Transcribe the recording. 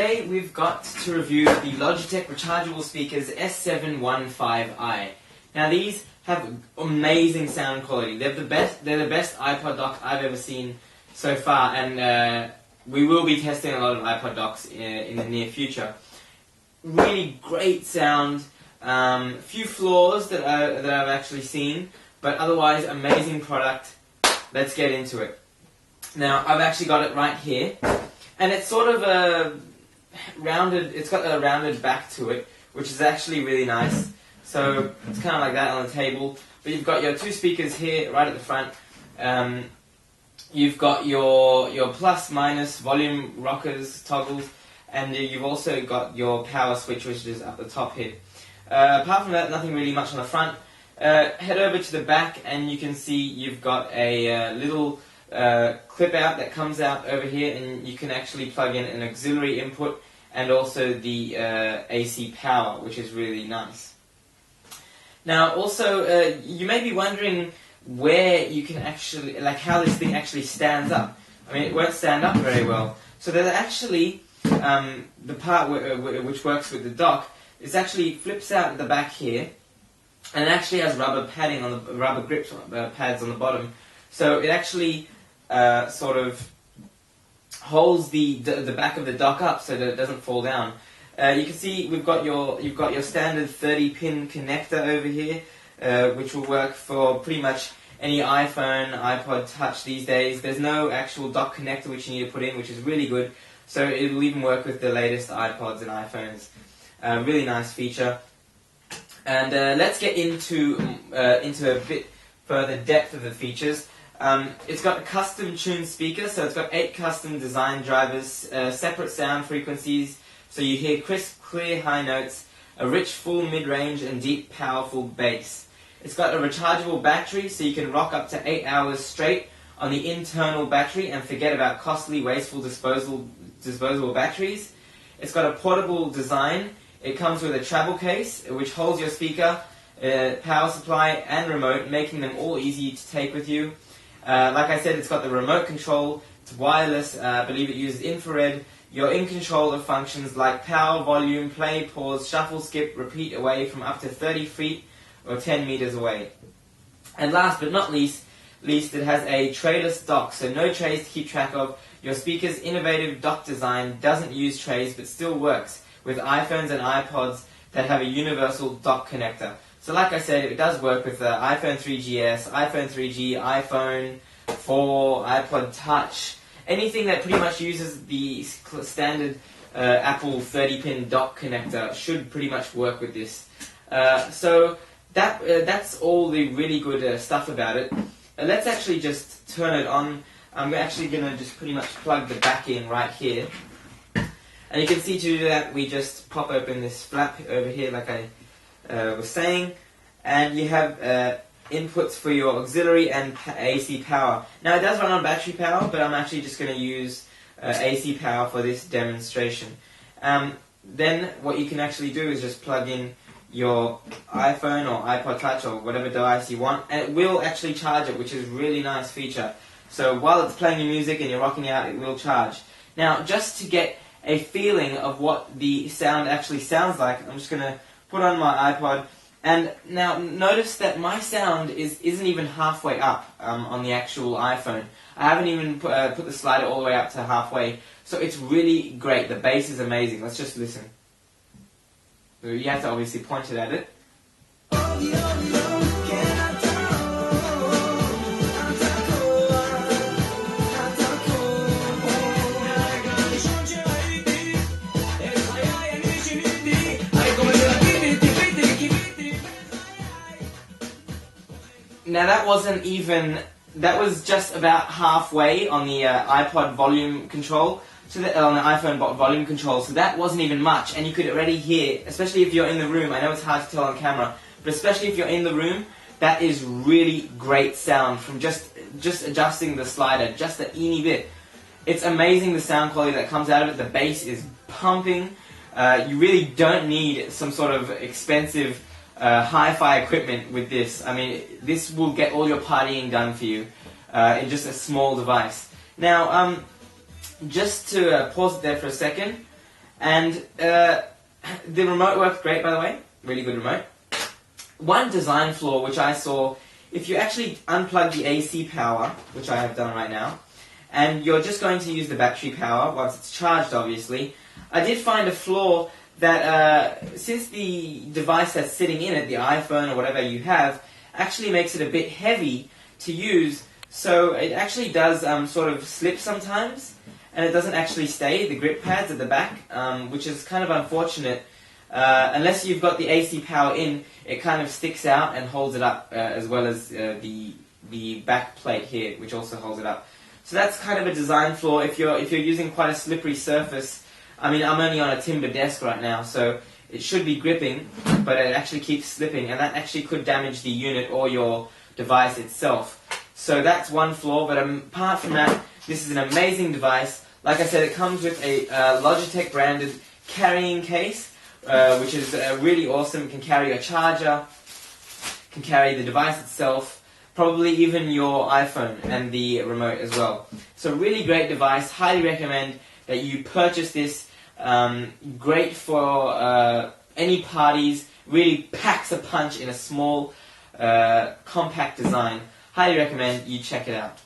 today we've got to review the Logitech rechargeable speakers S715i. Now these have amazing sound quality. They're the best iPod dock I've ever seen so far, and we will be testing a lot of iPod docks in the near future. Really great sound. Few flaws that I've actually seen, but otherwise amazing product. Let's get into it. Now I've actually got it right here, and it's sort of a rounded. It's got a rounded back to it, which is actually really nice. So it's kind of like that on the table. But you've got your two speakers here, right at the front. You've got your plus minus volume rockers toggles, and you've also got your power switch, which is up the top here. Apart from that, nothing really much on the front. Head over to the back, and you can see you've got a little clip out that comes out over here, and you can actually plug in an auxiliary input and also the AC power, which is really nice. Now, also, you may be wondering where you can actually, like, how this thing actually stands up. I mean, it won't stand up very well. So there's actually the part which works with the dock. It actually flips out at the back here, and it actually has rubber padding on the rubber grips pads on the bottom. So it actually sort of holds the back of the dock up so that it doesn't fall down. You can see you've got your standard 30-pin connector over here, which will work for pretty much any iPhone, iPod Touch these days. There's no actual dock connector which you need to put in, which is really good. So it will even work with the latest iPods and iPhones. Really nice feature. And let's get into a bit further depth of the features. It's got a custom tuned speaker, so it's got 8 custom design drivers, separate sound frequencies, so you hear crisp, clear high notes, a rich, full mid-range, and deep, powerful bass. It's got a rechargeable battery, so you can rock up to 8 hours straight on the internal battery and forget about costly, wasteful disposable batteries. It's got a portable design. It comes with a travel case, which holds your speaker, power supply, and remote, making them all easy to take with you. Like I said, it's got the remote control. It's wireless. I believe it uses infrared. You're in control of functions like power, volume, play, pause, shuffle, skip, repeat away from up to 30 feet or 10 meters away. And last but not least, it has a trayless dock, so no trays to keep track of. Your speaker's innovative dock design doesn't use trays but still works with iPhones and iPods that have a universal dock connector. So like I said, it does work with the iPhone 3GS, iPhone 3G, iPhone 4, iPod Touch, anything that pretty much uses the standard Apple 30-pin dock connector should pretty much work with this. So that's all the really good stuff about it. Let's actually just turn it on. I'm actually going to just pretty much plug the back in right here. And you can see to do that, we just pop open this flap over here like I was saying, and you have inputs for your auxiliary and AC power. Now it does run on battery power, but I'm actually just going to use AC power for this demonstration. Then what you can actually do is just plug in your iPhone or iPod Touch or whatever device you want, and it will actually charge it, which is a really nice feature. So while it's playing your music and you're rocking out, it will charge. Now, just to get a feeling of what the sound actually sounds like, I'm just going to put on my iPod, and now notice that my sound isn't even halfway up on the actual iPhone. I haven't even put the slider all the way up to halfway, so it's really great. The bass is amazing. Let's just listen. So you have to obviously point it at it. Now that was just about halfway on the iPod volume control, on the iPhone volume control, so that wasn't even much, and you could already hear, especially if you're in the room. I know it's hard to tell on camera, but especially if you're in the room, that is really great sound from just adjusting the slider, just a teeny bit. It's amazing the sound quality that comes out of it. The bass is pumping. You really don't need some sort of expensive hi-fi equipment with this. I mean, this will get all your partying done for you in just a small device. Now, just to pause it there for a second, And the remote worked great, by the way. Really good remote. One design flaw which I saw, if you actually unplug the AC power, which I have done right now, and you're just going to use the battery power once it's charged, obviously, I did find a flaw that since the device that's sitting in it, the iPhone or whatever you have, actually makes it a bit heavy to use, so it actually does sort of slip sometimes, and it doesn't actually stay, the grip pads at the back, which is kind of unfortunate. Unless you've got the AC power in, it kind of sticks out and holds it up, as well as the back plate here, which also holds it up. So that's kind of a design flaw. If you're using quite a slippery surface, I mean, I'm only on a timber desk right now, so it should be gripping, but it actually keeps slipping, and that actually could damage the unit or your device itself. So that's one flaw, but apart from that, this is an amazing device. Like I said, it comes with a Logitech branded carrying case, which is really awesome. It can carry your charger, can carry the device itself, probably even your iPhone and the remote as well. So really great device, highly recommend that you purchase this. Great for any parties, really packs a punch in a small, compact design. Highly recommend you check it out.